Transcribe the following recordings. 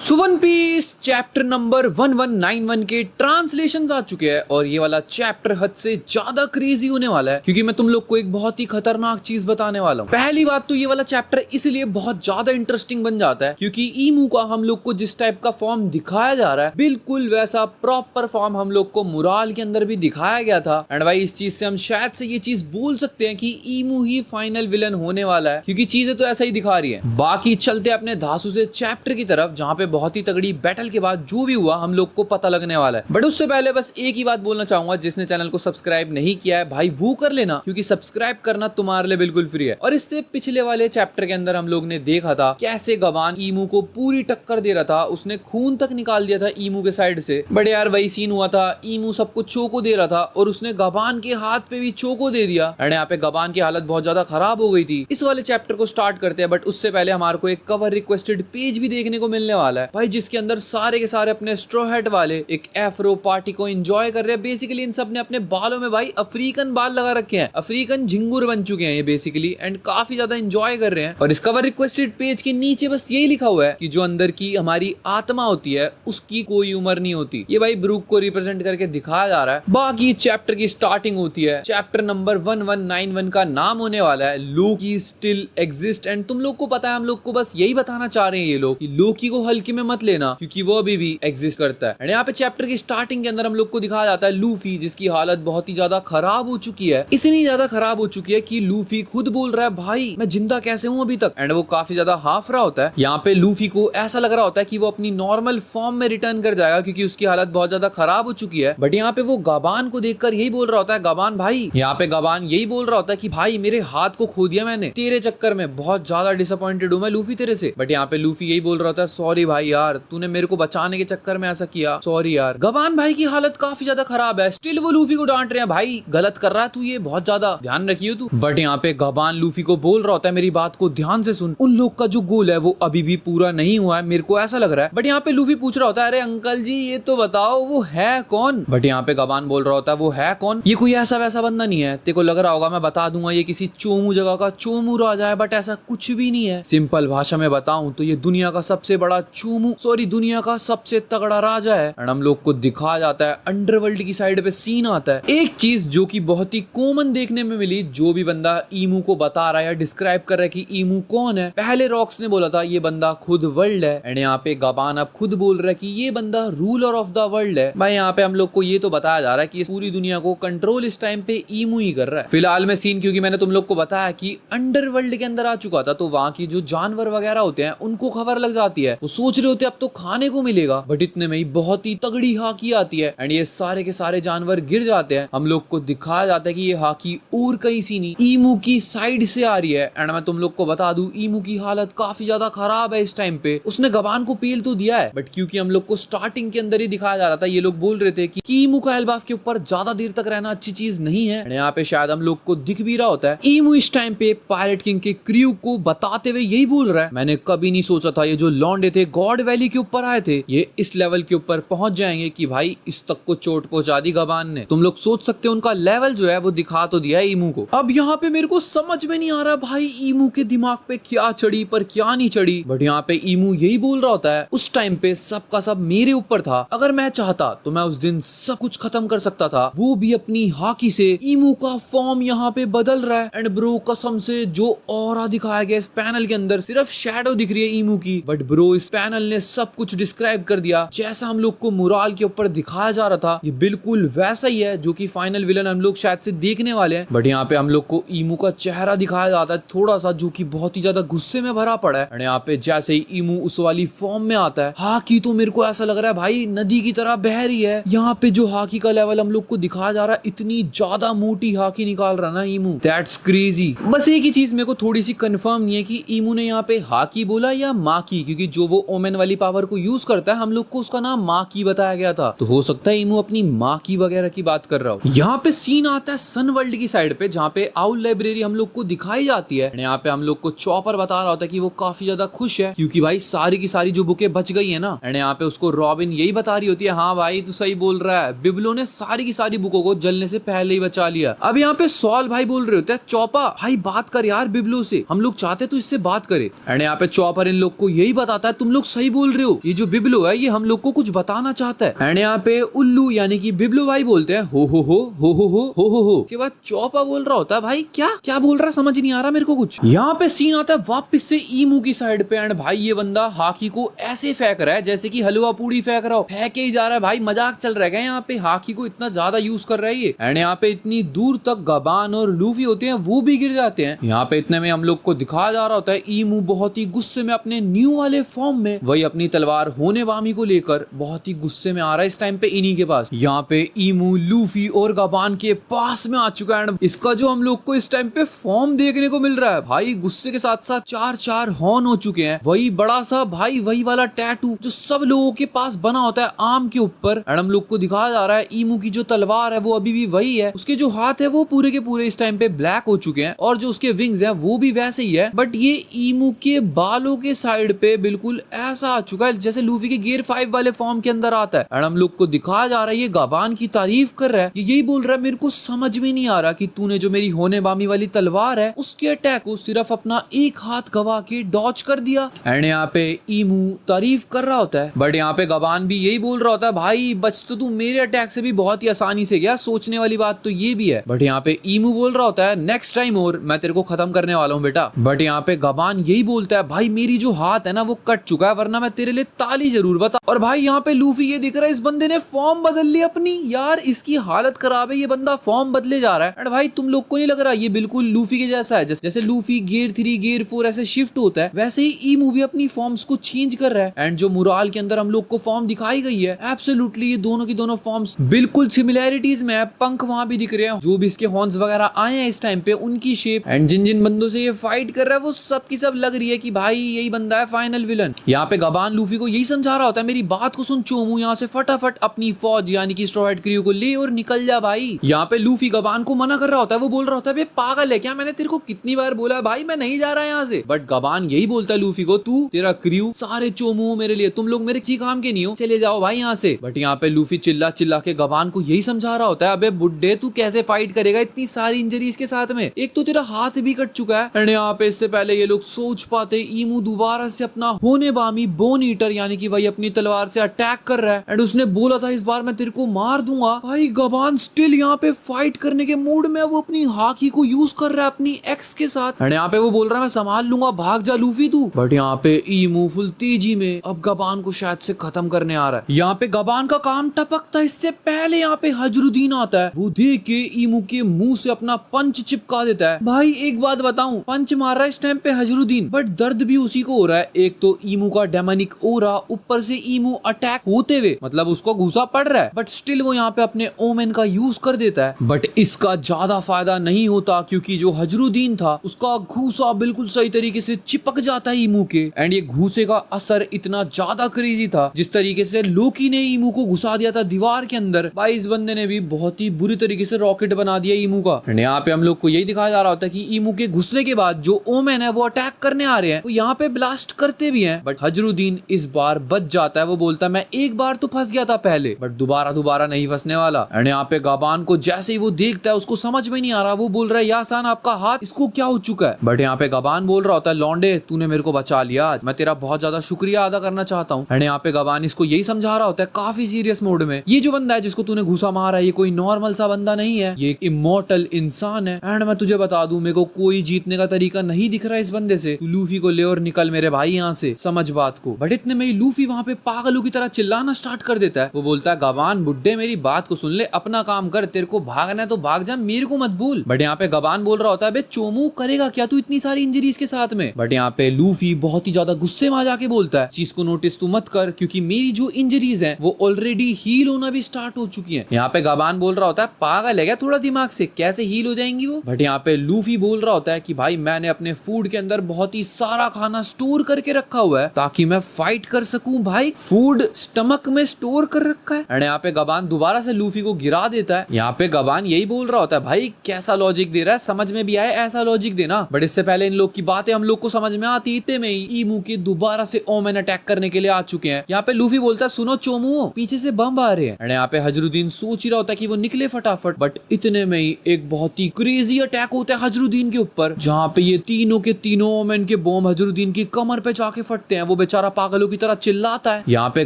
सो One Piece chapter number 1191 के translations आ चुके हैं और ये वाला चैप्टर हद से ज्यादा क्रेजी होने वाला है क्योंकि मैं तुम लोग को एक बहुत ही खतरनाक चीज बताने वाला हूँ। पहली बात तो ये वाला चैप्टर इसलिए बहुत ज्यादा इंटरेस्टिंग बन जाता है क्योंकि ईमू का हम लोग को जिस टाइप का फॉर्म दिखाया जा रहा है बिल्कुल वैसा प्रॉपर फॉर्म हम लोग को मुराल के अंदर भी दिखाया गया था। एंड भाई इस चीज से हम शायद से ये चीज बोल सकते हैं कि ईमू ही फाइनल विलन होने वाला है क्योंकि चीजें तो ऐसा ही दिखा रही है। बाकी चलते अपने धासु से चैप्टर की तरफ जहाँ पे बहुत ही तगड़ी बैटल के बाद जो भी हुआ हम लोग को पता लगने वाला है। बट उससे पहले बस एक ही बात बोलना चाहूंगा, जिसने चैनल को सब्सक्राइब नहीं किया है भाई वो कर लेना क्योंकि सब्सक्राइब करना तुम्हारे लिए बिल्कुल फ्री है। और इससे पिछले वाले चैप्टर के अंदर हम लोग ने देखा था कैसे गबान ईमू को पूरी टक्कर दे रहा था, उसने खून तक निकाल दिया था ईमू के साइड से। बट यार वही सीन हुआ था, ईमू सबको चोको दे रहा था और उसने गबान के हाथ पे भी चोको दे दिया एंड यहाँ पे गबान की हालत बहुत ज्यादा खराब हो गई थी। इस वाले चैप्टर को स्टार्ट करते हैं बट उससे पहले हमारे को एक कवर रिक्वेस्टेड पेज भी देखने को मिलने वाला है भाई, जिसके अंदर सारे के सारे अपने स्ट्रॉ हैट वाले एक एफ्रो पार्टी को एंजॉय कर रहे हैं। बेसिकली इन सब ने अपने बालों में भाई अफ्रीकन बाल लगा रखे हैं, अफ्रीकन झिंगुर बन चुके हैं ये बेसिकली एंड काफी ज्यादा एंजॉय कर रहे हैं। और इस कवर रिक्वेस्टेड पेज के नीचे बस यही लिखा हुआ है कि जो अंदर की हमारी आत्मा होती है उसकी कोई उम्र नहीं होती। ये भाई ब्रूक को रिप्रेजेंट करके दिखाया जा रहा है। बाकी चैप्टर की स्टार्टिंग होती है, चैप्टर नंबर 1191 का नाम होने वाला है लोकी स्टिल एग्जिस्ट। एंड तुम लोग को पता है हम लोग को बस यही बताना चाह रहे हैं ये लोग कि लोकी को हल्के में मत लेना क्योंकि वो अभी भी एग्जिस्ट करता है। एंड यहाँ पे चैप्टर की स्टार्टिंग के अंदर हम लोग को दिखाया जाता है लूफी जिसकी हालत बहुत ही ज्यादा खराब हो चुकी है, इतनी ज्यादा खराब हो चुकी है कि लूफी खुद बोल रहा है भाई मैं जिंदा कैसे हूँ अभी तक। एंड वो काफी ज्यादा हाफ रहा होता है। यहाँ पे लूफी को ऐसा लग रहा होता है कि वो अपनी नॉर्मल फॉर्म में रिटर्न कर जाएगा क्योंकि उसकी हालत बहुत ज्यादा खराब हो चुकी है। बट यहाँ पे वो गबान को देखकर यही बोल रहा होता है, गबान भाई, यहाँ पे गबान यही बोल रहा होता है कि भाई मेरे हाथ को खो दिया मैंने तेरे चक्कर में, बहुत ज्यादा डिसअपॉइंटेड हूँ मैं लूफी तेरे से। बट यहाँ पे लूफी यही बोल रहा होता है सॉरी भाई यार तूने मेरे को बचाने के चक्कर में ऐसा किया, सॉरी यार। गबान भाई की हालत काफी ज्यादा खराब है, स्टिल वो लूफी को डांट रहे हैं भाई गलत कर रहा है तू, ये बहुत ज्यादा ध्यान रखियो तू। बट यहाँ पे गबान लूफी को बोल रहा होता है मेरी बात को ध्यान से सुन, उन लोग का जो गोल है वो अभी भी पूरा नहीं हुआ है मेरे को ऐसा लग रहा है। बट यहाँ पे लूफी पूछ रहा होता है अरे अंकल जी ये तो बताओ वो है कौन। बट यहाँ पे गबान बोल रहा होता है वो है कौन, ये कोई ऐसा वैसा बंदा नहीं है, तेरे को लग रहा होगा मैं बता दूंगा ये किसी चोमू जगह का चोमू राजा है, बट ऐसा कुछ भी नहीं है। सिंपल भाषा में बताऊं तो ये दुनिया का सबसे बड़ा चोमू सॉरी दुनिया का सबसे तगड़ा राजा है। एंड हम लोग को दिखाया जाता है अंडरवर्ल्ड की साइड पे सीन आता है। एक चीज जो कि बहुत ही कॉमन देखने में मिली, जो भी बंदा ईमू को बता रहा है या डिस्क्राइब कर रहा है कि ईमू कौन है, पहले रॉक्स ने बोला था ये बंदा खुद वर्ल्ड है एंड यहाँ पे गबान अब खुद बोल रहा है कि ये बंदा रूलर ऑफ द वर्ल्ड है। भाई यहाँ पे हम लोग को ये तो बताया जा रहा है कि इस पूरी दुनिया को कंट्रोल इस टाइम पे ईमू ही कर रहा है फिलहाल में सीन, क्योंकि मैंने तुम लोग को बताया कि अंडरवर्ल्ड के अंदर आ चुका था तो वहाँ की जो जानवर वगैरह होते हैं उनको खबर लग जाती है, वो सोच रहे होते हैं अब तो खाने को मिलेगा। बट इतने में ही बहुत ही तगड़ी हाकी आती है एंड ये सारे के सारे जानवर गिर जाते हैं। हम लोग को दिखाया जाता है कि ये हाकी और कहीं सी नहीं ईमू की साइड से आ रही है। एंड मैं तुम लोग को बता दूं ईमू की हालत काफी ज्यादा खराब है इस टाइम पे। उसने गबान को पेल तो दिया है बट क्योंकि हम लोग को स्टार्टिंग के अंदर ही दिखाया जा रहा था, ये लोग बोल रहे थे कि ईमू का एल्बाफ के ऊपर ज्यादा देर तक रहना अच्छी चीज नहीं है। यहाँ पे शायद हम लोग को दिख भी रहा होता है ईमू इस टाइम पे पायरेट किंग के क्रू को बताते हुए यही बोल रहा है मैंने कभी नहीं सोचा था ये जो लॉन्डे थे गॉड वैली के ऊपर आए थे ये इस लेवल के ऊपर पहुंच जाएंगे कि भाई इस तक को चोट पहुंचा दी गबान ने। तुम लोग सोच सकते हो उनका लेवल जो है वो दिखा तो दिया है ईमू को। अब यहाँ पे मेरे को समझ में नहीं आ रहा भाई ईमू के दिमाग पे क्या चढ़ी पर क्या नहीं चढ़ी। बट यहाँ पे ईमू यही बोल रहा होता है उस टाइम पे सबका सब मेरे ऊपर था, अगर मैं चाहता तो मैं उस दिन सब कुछ खत्म कर सकता था, वो भी अपनी हाकी से। ईमू का फॉर्म यहाँ पे बदल रहा है एंड ब्रो कसम से जो ऑरा दिखाया गया इस पैनल के अंदर सिर्फ शैडो दिख रही है ईमू की, बट ब्रो इस पैनल ने सब कुछ डिस्क्राइब कर दिया जैसा हम लोग को मुराल के ऊपर दिखाया जा रहा था। ये बिल्कुल वैसा ही है जो कि फाइनल विलन हम लोग शायद से देखने वाले हैं। बट यहाँ पे हम लोग को ईमू का चेहरा दिखाया जाता है थोड़ा सा जो कि बहुत ही ज्यादा गुस्से में भरा पड़ा है। यहाँ पे जैसे ही ईमू उस वाली फॉर्म में आता है हाकी तो मेरे को ऐसा लग रहा है भाई नदी की तरह बह रही है। यहाँ पे जो हाकी का लेवल हम लोग को दिखाया जा रहा है इतनी ज्यादा मोटी हाकी निकाल रहा ना ईमू, दैट्स क्रेजी। बस एक ही चीज मेरे को थोड़ी सी कंफर्म नहीं है कि ईमू ने यहाँ पे हाकी बोला या माकी, क्योंकि जो वो ओमेन वाली पावर को यूज करता है हम लोग को उसका नाम माकी बताया गया था, तो हो सकता है ईमू अपनी माकी वगैरह की बात कर रहा हो। यहाँ पे सीन आता है सन वर्ल्ड की साइड पे जहाँ पे आउल लाइब्रेरी हम लोग को दिखाई जाती है। यहाँ पे हम लोग को चॉपर बता रहा होता है कि वो काफी ज्यादा खुश है क्योंकि भाई सारी की सारी जो बुकें बच गई है ना। एंड यहाँ पे उसको रॉबिन यही बता रही होती है हाँ भाई तू सही बोल रहा है, बिब्लो ने सारी की सारी बुकों को जलने से पहले ही बचा लिया। अब यहाँ पे सॉल भाई बोल रहे होते हैं चौपा भाई बात कर यार बिब्लो से, हम लोग चाहते तो इससे बात करे। एंड यहाँ पे चॉपर इन लोग को यही बताता है तुम लोग सही बोल रहे हो, ये जो बिब्लो है ये हम लोग को कुछ बताना चाहता है। एंड यहाँ पे उल्लू यानी कि बिब्लो भाई बोलते हैं हो हो हो हो हो हो हो हो हो के बाद चौपा बोल रहा होता है भाई क्या क्या बोल रहा है, समझ नहीं आ रहा मेरे को कुछ। यहाँ पे सीन आता है वापस से ईमू की साइड पे। एंड भाई ये बंदा हाकी को ऐसे फेंक रहा है जैसे कि हलवा पूड़ी फेंक रहा हो, फेंके ही जा रहा है भाई, मजाक चल रहा है यहाँ पे, हाकी को इतना ज्यादा यूज कर रहा है ये। एंड यहाँ पे इतनी दूर तक गबान और लूफी होते हैं वो भी गिर जाते हैं। यहाँ पे इतने में हम लोग को दिखाया जा रहा होता है ईमू बहुत ही गुस्से में अपने न्यू वाले फॉर्म में, वही अपनी तलवार होने वामी को लेकर बहुत ही गुस्से में आ रहा है इस टाइम पे इन्हीं के पास। यहाँ पे ईमू लूफी और गबान के पास में आ चुका है। इसका जो हम लोग को इस टाइम पे फॉर्म देखने को मिल रहा है भाई, गुस्से के साथ साथ चार चार हॉर्न हो चुके हैं, वही बड़ा सा भाई वही वाला टैटू जो सब लोगों के पास बना होता है आम के ऊपर। एंड हम लोग को दिखाया जा रहा है ईमू की जो तलवार है वो अभी भी वही है, उसके जो हाथ है वो पूरे के पूरे इस टाइम पे ब्लैक हो चुके हैं और जो उसके विंग्स है वो भी वैसे ही है, बट ये ईमू के बालों के साइड पे बिल्कुल ऐसा आ चुका है जैसे लूफी के गियर 5 वाले फॉर्म के अंदर आता है। एंड हम लोग को दिखाया जा रहा है ये गबान की तारीफ कर रहा है, यही बोल रहा है मेरे को समझ में नहीं आ रहा कि तूने जो मेरी होने बामी वाली तलवार है उसके अटैक को सिर्फ अपना एक हाथ गवा के डॉच कर दिया। एंड यहाँ पे ईमू तारीफ कर रहा होता है, बट यहाँ पे गबान भी यही बोल रहा होता है भाई बच तो तू मेरे अटैक से भी बहुत ही आसानी से गया, सोचने वाली बात तो ये भी है। बट यहाँ पे ईमू बोल रहा होता है नेक्स्ट टाइम और मैं तेरे को खत्म करने वाला हूँ बेटा। बट यहाँ पे गबान यही बोलता है भाई मेरी जो हाथ है ना वो कट चुका है, वरना मैं तेरे लिए ताली जरूर बता। और भाई यहाँ पे लूफी ये दिख रहा है इस बंदे ने फॉर्म बदल ली अपनी, यार इसकी हालत खराब है, ये बंदा फॉर्म बदले जा रहा है। एंड भाई तुम लोग को नहीं लग रहा ये बिल्कुल लूफी के जैसा है, जैसे लूफी गियर 3 गियर 4 ऐसे शिफ्ट होता है वैसे ही ईमू भी अपनी फॉर्म्स को चेंज कर रहा है। एंड जो मुराल के अंदर हम लोग को फॉर्म दिखाई गई है एब्सोल्युटली ये दोनों की दोनों फॉर्म्स बिल्कुल सिमिलैरिटीज में है, पंख वहां भी दिख रहे हैं, जो भी इसके हॉर्न्स वगैरह आए हैं इस टाइम पे उनकी शेप। एंड जिन जिन बंदों से ये फाइट कर रहा है वो सब की सब लग रही है कि भाई यही बंदा है फाइनल विलन। यहाँ पे गबान लूफी को यही समझा रहा होता है मेरी बात को सुन चोमू, यहाँ से फटाफट अपनी फौज यानी कि स्ट्रॉ हैट क्रू को ले और निकल जा भाई। यहाँ पे लूफी गबान को मना कर रहा होता है, वो बोल रहा होता है पागल है क्या, मैंने तेरे को कितनी बार बोला है भाई मैं नहीं जा रहा यहाँ से। बट गबान यही बोलता है लूफी को तू तेरा क्रू सारे चोमू हो मेरे लिए, तुम लोग मेरे किसी काम के नहीं हो, चले जाओ भाई यहाँ से। बट यहाँ पे लूफी चिल्ला चिल्ला के गबान को यही समझा रहा होता है अबे बुड्ढे तू कैसे फाइट करेगा इतनी सारी इंजरीज के साथ में, एक तो तेरा हाथ भी कट चुका है। एंड यहाँ पे इससे पहले ये लोग सोच पाते ईमू दोबारा से अपना होने बामी बोन ईटर यानी कि वही अपनी तलवार से अटैक कर रहा है। एंड उसने बोला था इस बार मैं तेरे को मार दूंगा, भाई गबान स्टिल यहाँ पे फाइट करने के मूड में, वो अपनी हाकी को यूज कर रहा है अपनी एक्स के साथ। एंड यहाँ पे वो बोल रहा है मैं संभाल लूंगा भाग जा लूफी तू। बट यहाँ पे ईमू फुल तेजी में अब गबान को शायद से खत्म करने आ रहा है। यहाँ पे गबान का काम टपकता इससे पहले यहाँ पे हजरुद्दीन आता है, वो देख के ईमू के मुंह से अपना पंच चिपका देता है। भाई एक बात बताऊं, पंच मार रहा है इस टाइम पे हजरुद्दीन, बट दर्द भी उसी को हो रहा है, एक तो ईमू का डेमोनिक ओरा, ऊपर से ईमू अटैक होते हुए मतलब उसको घुसा पड़ रहा है, बट स्टिल वो यहाँ पे अपने ओमेन का यूज कर देता है। बट इसका ज्यादा फायदा नहीं होता क्योंकि जो हजरुद्दीन था उसका घूसा बिल्कुल सही तरीके से चिपक जाता है ईमू के। एंड ये घूसे का असर इतना ज्यादा क्रेजी था, जिस तरीके से लोकी ने ईमू को घुसा दिया था दीवार के अंदर, भाई इस बंदे ने भी बहुत ही बुरी तरीके से रॉकेट बना दिया ईमू का। एंड यहाँ पे हम लोग को यही दिखाया जा रहा होता है कि ईमू के घुसने के बाद जो ओमेन है वो अटैक करने आ रहे हैं, वो यहाँ पे ब्लास्ट करते भी हैं, बट हजरुद्दीन इस बार बच जाता है। वो बोलता है मैं एक बार तो फंस गया था पहले, बट दोबारा नहीं फंसने वाला। एंड यहाँ पे गबान को जैसे ही वो देखता है उसको समझ में नहीं आ रहा, वो बोल रहा है यासान आपका हाथ इसको क्या हो चुका है। बट यहाँ पे गबान बोल रहा होता है लौंडे तूने मेरे को बचा लिया आज, मैं तेरा बहुत ज्यादा शुक्रिया अदा करना चाहता हूँ। एंड यहाँ पे गबान इसको यही समझा रहा होता है काफी सीरियस मोड में, ये जो बंदा है जिसको तूने घुसा मारा है ये कोई नॉर्मल सा बंदा नहीं है, ये एक इमोर्टल इंसान है। एंड मैं तुझे बता दूं मेरे को कोई जीतने का तरीका नहीं दिख रहा है इस बंदे से, तू लूफी को ले और निकल मेरे भाई यहाँ से, समझ बात को। बट इतने में ही लूफी वहाँ पे पागलों की तरह चिल्लाना स्टार्ट कर देता है, वो बोलता है गबान बुड्ढे मेरी बात को सुन ले, अपना काम कर, तेरे को भागना है तो भाग जा, मेरे को मत भूल। बट यहाँ पे गबान बोल रहा होता है बे चोमू करेगा क्या तू इतनी सारी इंजरीज के साथ में। बट यहाँ पे लूफी बहुत ही ज्यादा गुस्से में आ जाके बोलता है चीज को नोटिस तू मत कर क्योंकि मेरी जो इंजरीज है वो ऑलरेडी हील होना भी स्टार्ट हो चुकी है। यहाँ पे गबान बोल रहा होता है पागल है क्या थोड़ा दिमाग से, कैसे हील हो जाएंगी वो। बट यहाँ पे लूफी बोल रहा होता है कि भाई मैंने अपने फूड के अंदर बहुत ही सारा खाना स्टोर करके रखा हुआ है ताकि मैं फाइट कर सकूं, भाई फूड स्टमक में स्टोर कर रखा है। एंड यहाँ पे गबान दोबारा से लूफी को गिरा देता है। यहाँ पे गबान यही बोल रहा होता है भाई कैसा लॉजिक दे रहा है, समझ में भी आए ऐसा लॉजिक देना। बट इससे पहले इन लोग की बातें हम लोग को समझ में आती, इतने में ही ईमू के दोबारा से ओमेन अटैक करने के लिए आ चुके हैं। यहाँ पे लूफी बोलता है सुनो चोमू पीछे से बम आ रहे हैं। एंड यहाँ पे हजरुद्दीन सोच ही रहा होता है कि वो निकले फटाफट, बट इतने में ही एक बहुत ही क्रेजी अटैक होता है हजरुद्दीन के ऊपर, जहाँ पे ये तीनों के तीनों ओमेन के बॉम्ब हजरुद्दीन की कमर पे जाके फटते हैं। वो बेचारा पागलों की तरह चिल्लाता है। यहाँ पे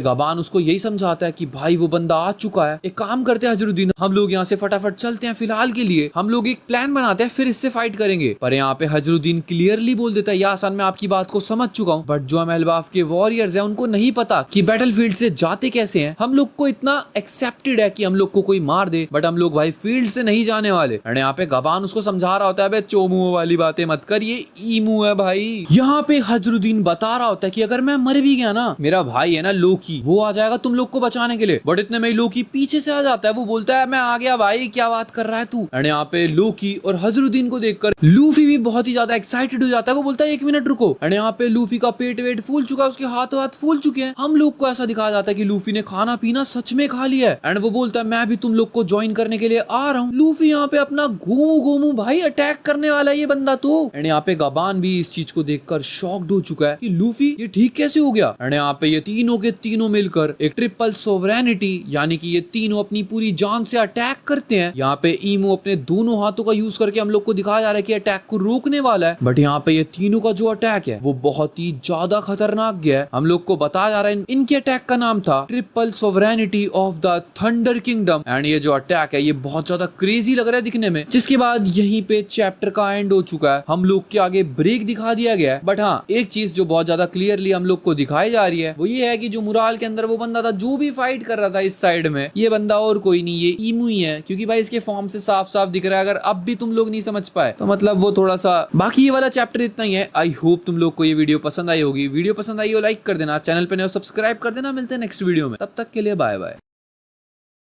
गबान उसको यही समझाता है कि भाई वो बंदा आ चुका है, एक काम करते हैं हजरुद्दीन, हम लोग यहाँ से फटाफट चलते हैं, फिलहाल के लिए हम लोग एक प्लान बनाते हैं, फिर इससे फाइट करेंगे। पर यहाँ पे हजरुद्दीन क्लियरली बोल देता है, यासन मैं आपकी बात को समझ चुका हूँ, बट जो हम अहलबाफ के वॉरियर्स हैं उनको नहीं पता कि बैटलफील्ड से जाते कैसे हैं। हम लोग को इतना एक्सेप्टेड है कि हम लोग को कोई मार दे, बट हम लोग भाई फील्ड से नहीं जाने वाले। एंड यहाँ पे गबान उसको समझा रहा होता है, चोमुओं वाली बातें मत कर, ये ईमू है भाई। यहाँ पे हजरुद्दीन बता रहा होता है कि अगर मैं मर भी गया ना, मेरा भाई है ना लोकी, वो आ जाएगा तुम लोग को बचाने के लिए। बट इतने में लोकी पीछे से आ जाता है, वो बोलता है मैं आ गया भाई, क्या बात कर रहा है तू। एंड यहाँ पे लोकी और हजरुद्दीन को देखकर लूफी भी बहुत ही ज्यादा एक्साइटेड हो जाता है, वो बोलता है 1 मिनट रुको। एंड यहाँ पे लूफी का पेट वेट फूल चुका है, उसके हाथ फूल चुके हैं। हम लोग को ऐसा दिखाया जाता है कि लूफी ने खाना पीना सच में खा लिया है। एंड वो बोलता है मैं भी तुम लोग को ज्वाइन करने के लिए आ रहा हूँ। लूफी यहाँ पे अपना गोमू गोमू भाई अटैक करने वाला है ये बंदा तो। एंड यहाँ पे गबान भी इस चीज को देखकर शॉक्ड हो चुका है कि लूफी ये ठीक कैसे हो गया। एंड यहाँ पे ये तीनों के तीनों मिलकर एक ट्रिपल सोवरेनिटी, यानी कि ये तीनों अपनी पूरी जान से अटैक करते हैं। यहाँ पे ईमो अपने दोनों हाथों का यूज करके हम लोग को दिखाया जा रहा है कि अटैक को रोकने वाला है। बट यहाँ पे ये तीनों का जो अटैक है वो बहुत ही ज्यादा खतरनाक गया है। हम लोग को बताया जा रहा है इनके अटैक का नाम था triple sovereignty of the thunder kingdom. And ये जो अटैक है ये बहुत ज्यादा क्रेजी लग रहा है दिखने में। जिसके बाद यहीं पे चैप्टर का एंड हो चुका है, हम लोग के आगे ब्रेक दिखा दिया गया है। बट हाँ, एक चीज जो बहुत ज्यादा क्लियरली हम लोग को दिखाई जा रही है वो ये है कि जो मुराल के अंदर वो बंदा था जो भी फाइट कर रहा था इस साइड में, ये बंदा और कोई नहीं, ये ईमू ही है। क्योंकि भाई इसके फॉर्म से साफ साफ दिख रहा है। अगर अब भी तुम लोग नहीं समझ पाए तो मतलब वो थोड़ा सा, बाकी ये वाला चैप्टर इतना ही है। आई होप तुम लोग को ये वीडियो पसंद आई होगी। वीडियो पसंद आई हो लाइक कर देना, चैनल पे नए हो सब्सक्राइब कर देना। मिलते हैं नेक्स्ट वीडियो में, तब तक के लिए बाय बाय।